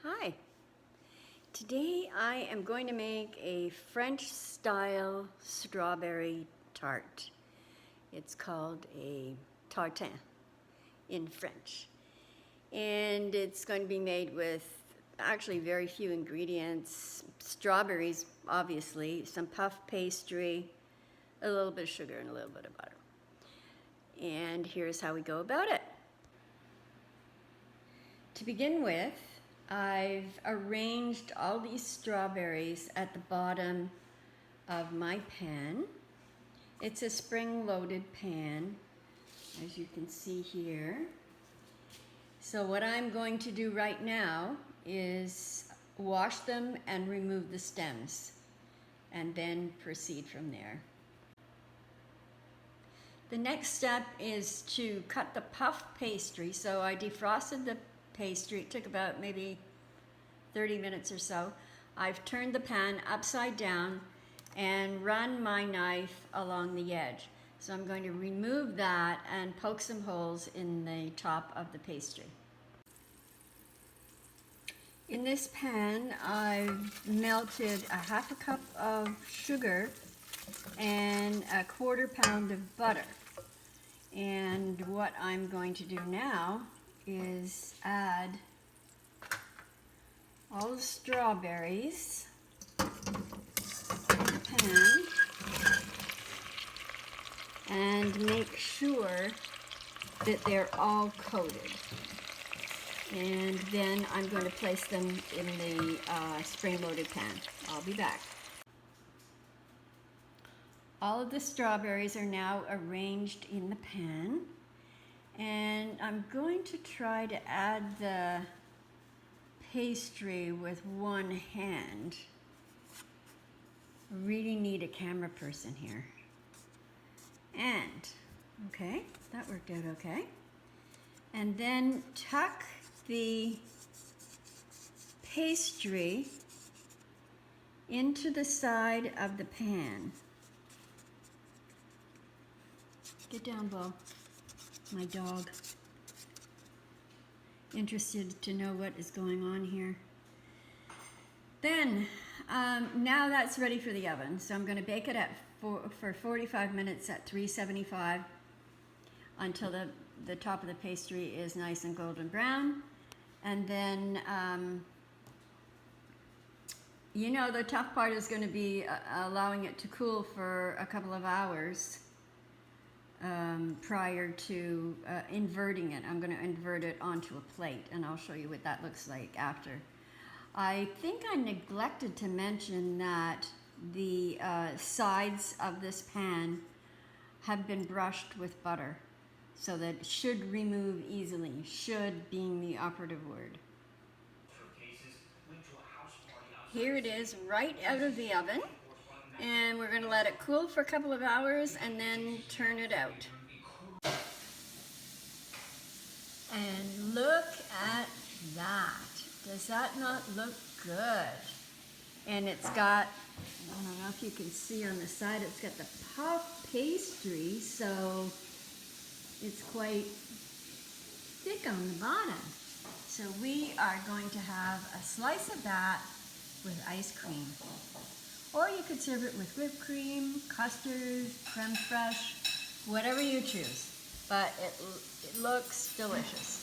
Hi. Today I am going to make a French style strawberry tart. It's called a tartin in French. And it's going to be made with actually very few ingredients. Strawberries, obviously, some puff pastry, a little bit of sugar, and a little bit of butter. And here's how we go about it. To begin with, I've arranged all these strawberries at the bottom of my pan. It's a spring-loaded pan, as you can see here. So what I'm going to do right now is wash them and remove the stems, and then proceed from there. The next step is to cut the puff pastry. So I defrosted the pastry. It took about maybe 30 minutes or so. I've turned the pan upside down and run my knife along the edge. So I'm going to remove that and poke some holes in the top of the pastry. In this pan, I've melted a half a cup of sugar and a 1/4 pound of butter. And what I'm going to do now is add all the strawberries in the pan and make sure that they're all coated. And then I'm going to place them in the spring-loaded pan. I'll be back. All of the strawberries are now arranged in the pan, and I'm going to try to add the pastry with one hand. Really need a camera person here. And, okay, that worked out okay. And then tuck the pastry into the side of the pan. Get down, Bo. My dog. Interested to know what is going on here. Then, now that's ready for the oven. So I'm going to bake it for 45 minutes at 375 until the top of the pastry is nice and golden brown. And then, you know, the tough part is going to be allowing it to cool for a couple of hours prior to inverting it. I'm going to invert it onto a plate, and I'll show you what that looks like after. I think I neglected to mention that the sides of this pan have been brushed with butter, so that it should remove easily, should being the operative word. Here it is right out of the oven. And we're going to let it cool for a couple of hours and then turn it out. And look at that. Does that not look good? And it's got, I don't know if you can see on the side, it's got the puff pastry, so it's quite thick on the bottom. So we are going to have a slice of that with ice cream. Or you could serve it with whipped cream, custard, creme fraiche, whatever you choose. But it looks delicious.